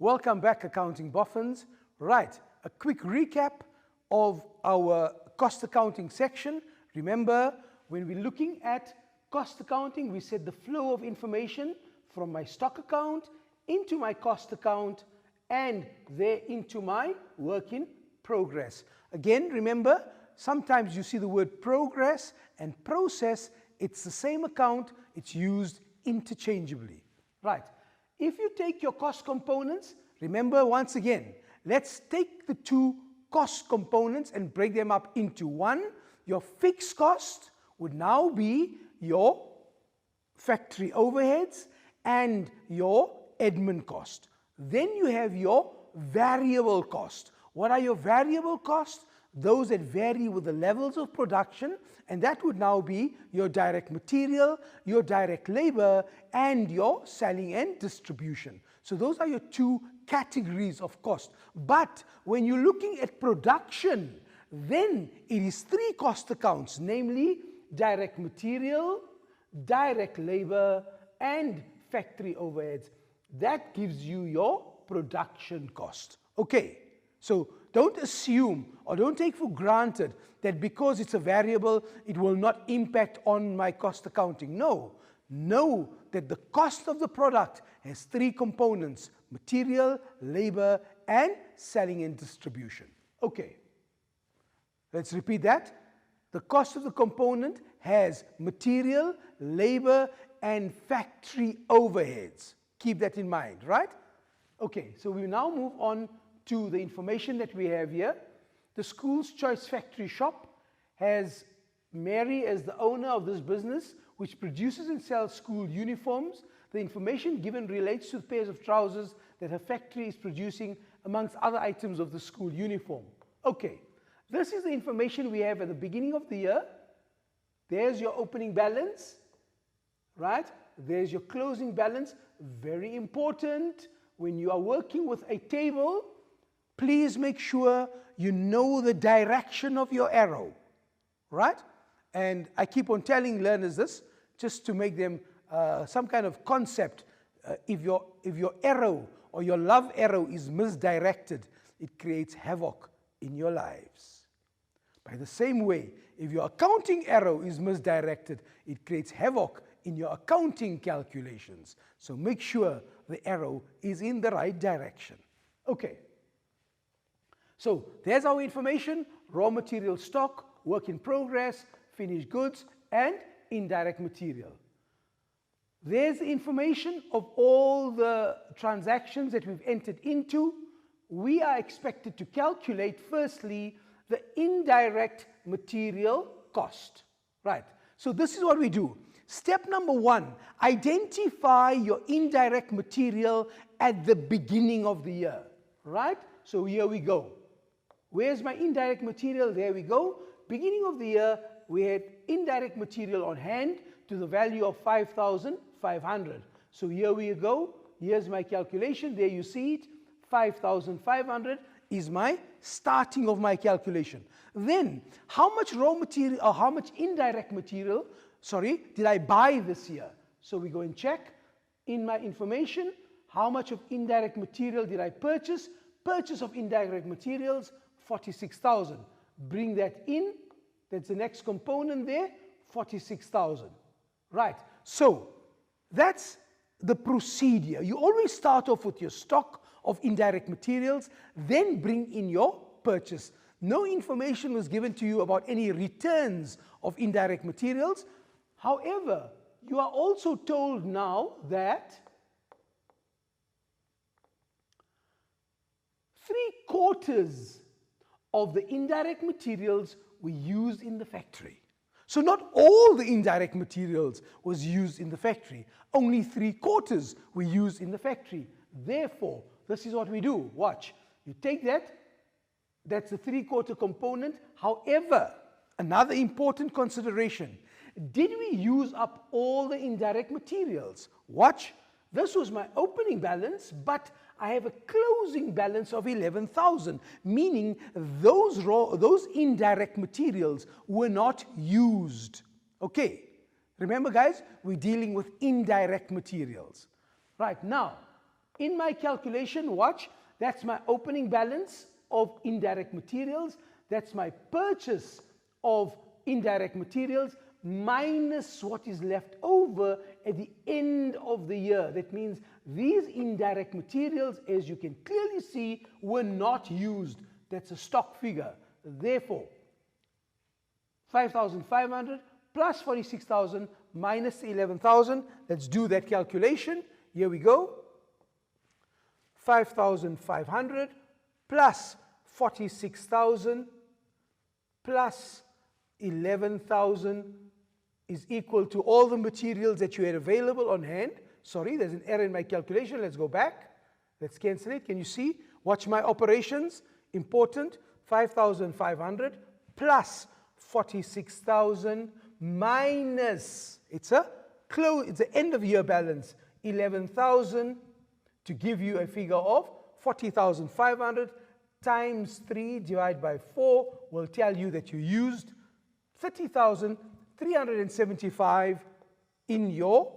Welcome back, accounting boffins. Right, a quick recap of our cost accounting section. Remember, when we're looking at cost accounting, we said the flow of information from my stock account into my cost account and there into my work in progress. Again, remember, sometimes you see the word progress and process. It's the same account. It's used interchangeably. Right. If you take your cost components, remember once again, let's take the two cost components and break them up into one. Your fixed cost would now be your factory overheads and your admin cost. Then you have your variable cost. What are your variable costs? Those that vary with the levels of production, and that would now be your direct material, your direct labor, and your selling and distribution. So those are your two categories of cost. But when you're looking at production, then it is three cost accounts, namely direct material, direct labor, and factory overheads. That gives you your production cost. Okay, so don't assume or don't take for granted that because it's a variable, it will not impact on my cost accounting. No, know that the cost of the product has three components: material, labor, and selling and distribution. Okay, let's repeat that. The cost of the component has material, labor, and factory overheads. Keep that in mind, right? Okay, so we now move on to the information that we have here. The School's Choice Factory Shop has Mary as the owner of this business, which produces and sells school uniforms. The information given relates to the pairs of trousers that her factory is producing, amongst other items of the school uniform. Okay, this is the information we have at the beginning of the year. There's your opening balance, right? There's your closing balance. Very important when you are working with a table. Please make sure you know the direction of your arrow, right? And I keep on telling learners this, just to make them some kind of concept. If your arrow or your love arrow is misdirected, it creates havoc in your lives. By the same way, if your accounting arrow is misdirected, it creates havoc in your accounting calculations. So make sure the arrow is in the right direction. Okay. So there's our information: raw material stock, work in progress, finished goods, and indirect material. There's the information of all the transactions that we've entered into. We are expected to calculate, firstly, the indirect material cost. Right. So this is what we do. Step number one, identify your indirect material at the beginning of the year. Right? So here we go. Where's my indirect material? There we go. Beginning of the year, we had indirect material on hand to the value of 5,500. So here we go. Here's my calculation. There you see it. 5,500 is my starting of my calculation. Then, how much raw material or how much indirect material, did I buy this year? So we go and check in my information, how much of indirect material did I purchase? Purchase of indirect materials, 46,000. Bring that in. That's the next component there, 46,000. Right. So that's the procedure. You always start off with your stock of indirect materials, then bring in your purchase. No information was given to you about any returns of indirect materials. However, you are also told now that 3/4 of the indirect materials were used in the factory. So not all the indirect materials was used in the factory. Only 3/4 were used in the factory. Therefore, this is what we do. Watch. You take that. That's the 3/4 component. However, another important consideration. Did we use up all the indirect materials? Watch. This was my opening balance, but I have a closing balance of 11,000, meaning those indirect materials were not used. Okay. Remember, guys, we're dealing with indirect materials. Right now, In my calculation, watch, that's my opening balance of indirect materials. That's my purchase of indirect materials minus what is left over at the end of the year. That means these indirect materials, as you can clearly see, were not used. That's a stock figure. Therefore, 5,500 plus 46,000 minus 11,000. Let's do that calculation. Here we go. 5,500 plus 46,000 plus 11,000 is equal to all the materials that you had available on hand. Sorry, there's an error in my calculation. Let's go back. Let's cancel it. Can you see? Watch my operations. Important. 5,500 plus 46,000 minus, it's the end of year balance, 11,000, to give you a figure of 40,500 times 3 divided by 4 will tell you that you used 30,375 in your,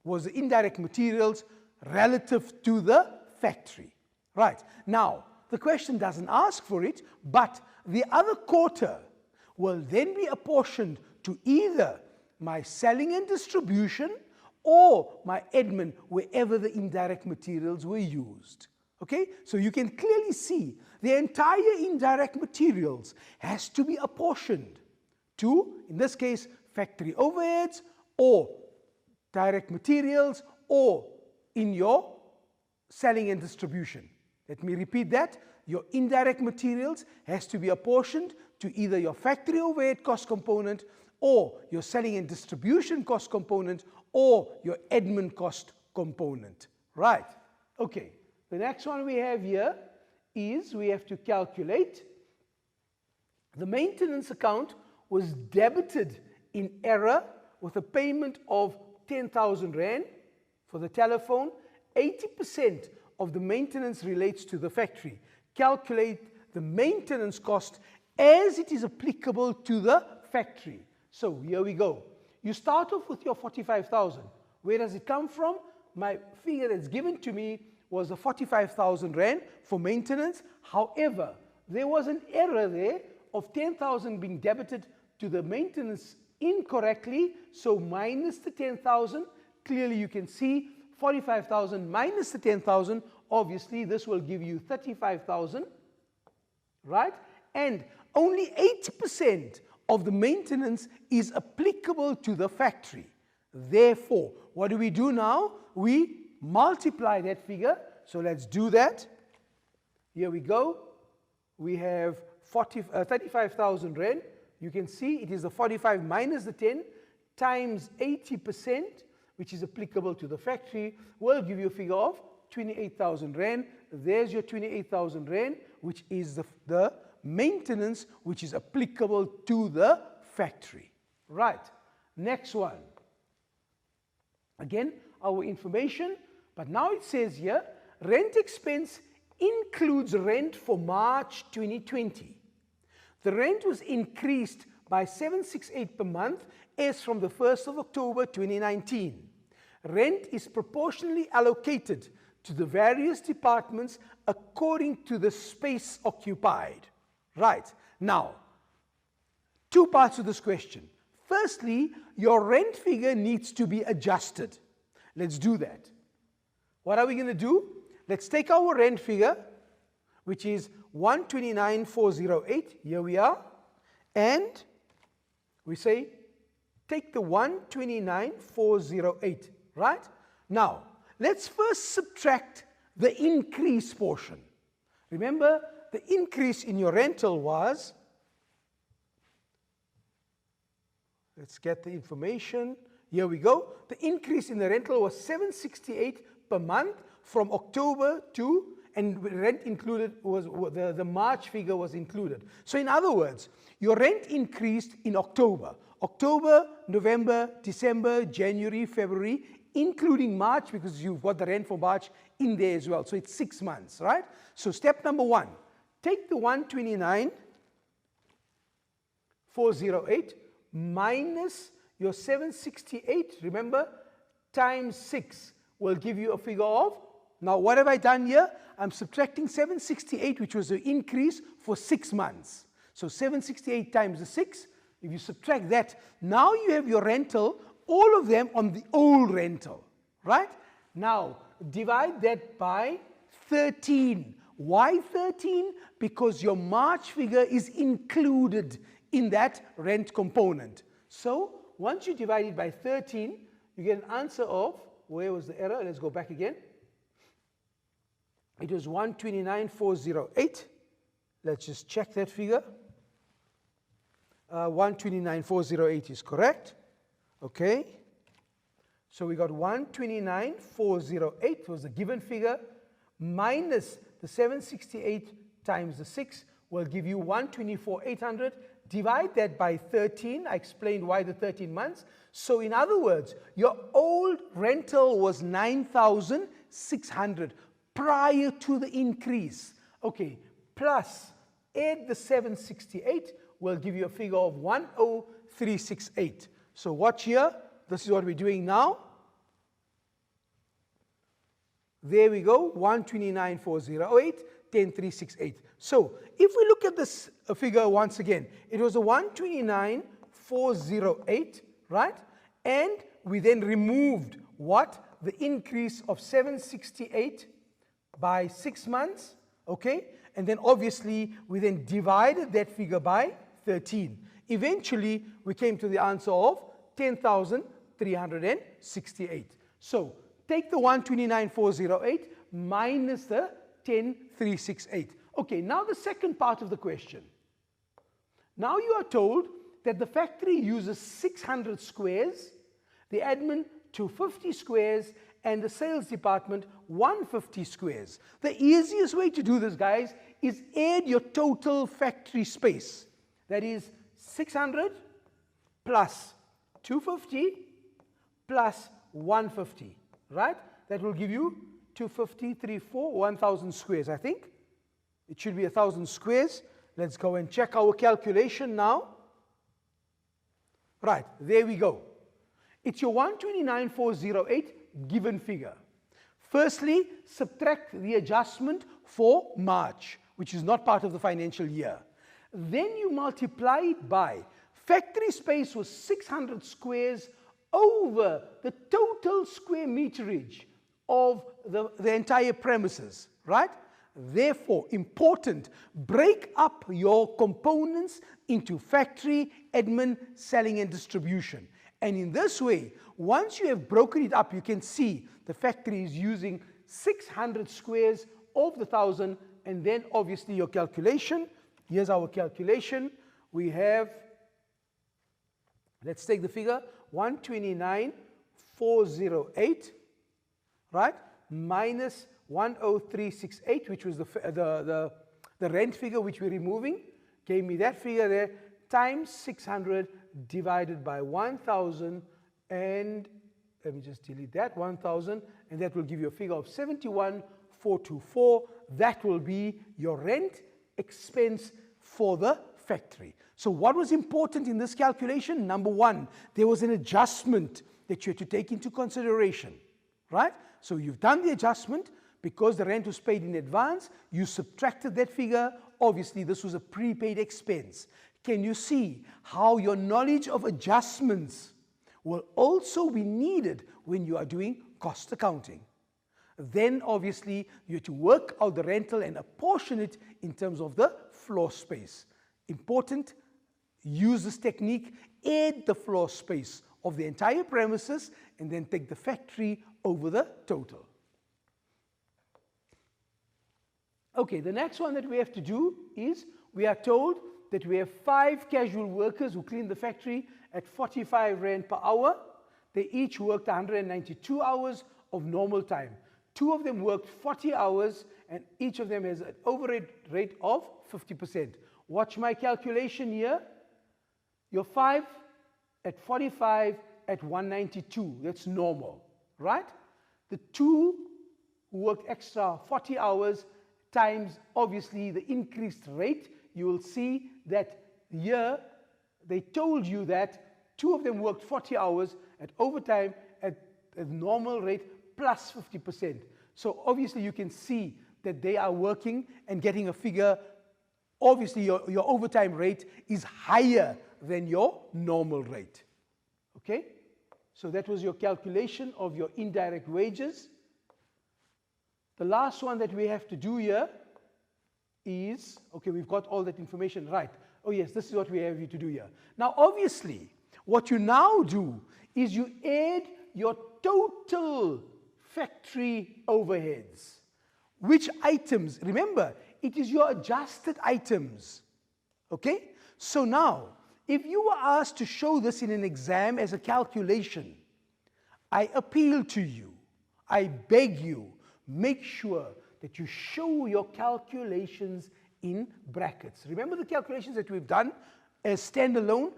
was the indirect materials relative to the factory. Right. Now, the question doesn't ask for it, but the other quarter will then be apportioned to either my selling and distribution or my admin, wherever the indirect materials were used. Okay? So you can clearly see the entire indirect materials has to be apportioned to, in this case, factory overheads or direct materials or in your selling and distribution. Let me repeat that. Your indirect materials has to be apportioned to either your factory overhead cost component or your selling and distribution cost component or your admin cost component. Right. Okay. The next one we have here is we have to calculate the maintenance account was debited in error with a payment of 10,000 Rand for the telephone. 80% of the maintenance relates to the factory. Calculate the maintenance cost as it is applicable to the factory. So here we go. You start off with your 45,000. Where does it come from? My figure that's given to me was the 45,000 Rand for maintenance. However, there was an error there of 10,000 being debited to the maintenance incorrectly. So minus the 10,000. Clearly you can see 45,000 minus the 10,000. Obviously this will give you 35,000. Right? And only 80% of the maintenance is applicable to the factory. Therefore, what do we do now? We multiply that figure. So let's do that. Here we go. We have 35,000 Rand. You can see it is the 45 minus the 10 times 80%, which is applicable to the factory, will give you a figure of 28,000 Rand. There's your 28,000 Rand, which is the maintenance which is applicable to the factory. Right. Next one. Again, our information, but now it says here, rent expense includes rent for March 2020. The rent was increased by 768 per month as from the 1st of October 2019. Rent is proportionally allocated to the various departments according to the space occupied. Right. Now, two parts to this question. Firstly, your rent figure needs to be adjusted. Let's do that. What are we going to do? Let's take our rent figure, which is 129,408. Here we are. And we say, take the 129,408. Right? Now, let's first subtract the increase portion. Remember, the increase in your rental was, let's get the information. Here we go. The increase in the rental was 768 per month from October to, and rent included was, the March figure was included. So in other words, your rent increased in October. October, November, December, January, February, including March, because you've got the rent for March in there as well. So it's 6 months, right? So step number one, take the 129,408 minus your 768, remember, times 6 will give you a figure of Now, what have I done here? I'm subtracting 768, which was the increase for 6 months. So 768 times the 6, if you subtract that, now you have your rental, all of them on the old rental, right? Now, divide that by 13. Why 13? Because your March figure is included in that rent component. So, once you divide it by 13, you get an answer of, where was the error? Let's go back again. It was 129,408. Let's just check that figure. 129,408 is correct. Okay. So we got 129,408 was the given figure, minus the 768 times the 6 will give you 124,800. Divide that by 13. I explained why the 13 months. So in other words, your old rental was 9,600 prior to the increase. Okay, plus add the 768 will give you a figure of 10368. So watch here. This is what we're doing now. There we go, 129,408, 10,368. So if we look at this figure once again, it was a 129,408, right? And we then removed what? The increase of 768 by 6 months, okay? And then obviously we then divided that figure by 13. Eventually we came to the answer of 10,368. So take the 129,408 minus the 10,368. Okay, now the second part of the question. Now you are told that the factory uses 600 squares, the admin 250 squares, and the sales department 150 squares. The easiest way to do this, guys, is add your total factory space. That is 600 plus 250 plus 150, right? That will give you 250, 3, 4, 1,000 squares, I think. It should be 1,000 squares. Let's go and check our calculation now. Right, there we go. It's your 129,408 given figure. Firstly, subtract the adjustment for March, which is not part of the financial year. Then you multiply it by factory space was 600 squares over the total square meterage of the entire premises, right? Therefore, important, break up your components into factory, admin, selling, and distribution. And in this way, once you have broken it up, you can see the factory is using 600 squares of the 1,000, and then obviously your calculation. Here's our calculation. We have, let's take the figure, 129,408, right, minus 10368, which was the rent figure which we're removing, gave me that figure there, times 600 divided by 1,000, and let me just delete that, 1,000, and that will give you a figure of 71,424. That will be your rent expense for the factory. So what was important in this calculation? Number one, there was an adjustment that you had to take into consideration, right? So you've done the adjustment because the rent was paid in advance. You subtracted that figure. Obviously, this was a prepaid expense. Can you see how your knowledge of adjustments will also be needed when you are doing cost accounting? Then obviously you have to work out the rental and apportion it in terms of the floor space. Important, use this technique, add the floor space of the entire premises and then take the factory over the total. Okay, the next one that we have to do is we are told that we have 5 casual workers who clean the factory at 45 Rand per hour. They each worked 192 hours of normal time. 2 of them worked 40 hours and each of them has an overhead rate of 50%. Watch my calculation here. Your 5 at 45 at 192, that's normal, right? The 2 who worked extra 40 hours times obviously the increased rate, you will see that here they told you that 2 of them worked 40 hours at overtime at a normal rate plus 50%. So obviously you can see that they are working and getting a figure. Obviously your overtime rate is higher than your normal rate. Okay? So that was your calculation of your indirect wages. The last one that we have to do here is, okay, we've got all that information right. Oh yes, this is what we have you to do here. Now obviously, what you now do is you add your total factory overheads. Which items? Remember, it is your adjusted items. Okay? So now, if you were asked to show this in an exam as a calculation, I appeal to you, I beg you, make sure that you show your calculations in brackets. Remember the calculations that we've done as standalone?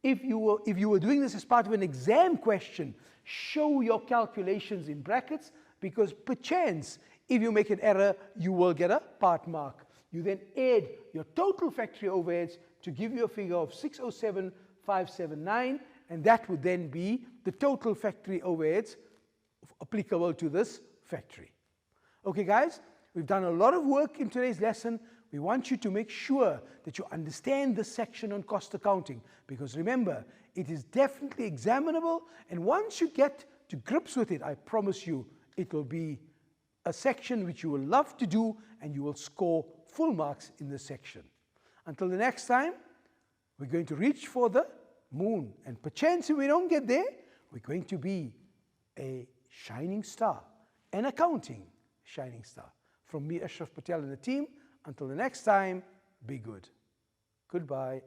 If you were doing this as part of an exam question, show your calculations in brackets, because perchance, if you make an error, you will get a part mark. You then add your total factory overheads to give you a figure of 607,579, and that would then be the total factory overheads applicable to this factory. Okay guys, we've done a lot of work in today's lesson. We want you to make sure that you understand this section on cost accounting, because remember, it is definitely examinable, and once you get to grips with it, I promise you, it will be a section which you will love to do, and you will score full marks in this section. Until the next time, we're going to reach for the moon, and perchance if we don't get there, we're going to be a shining star, an accounting shining star. From me, Ashraf Patel, and the team, until the next time, be good. Goodbye.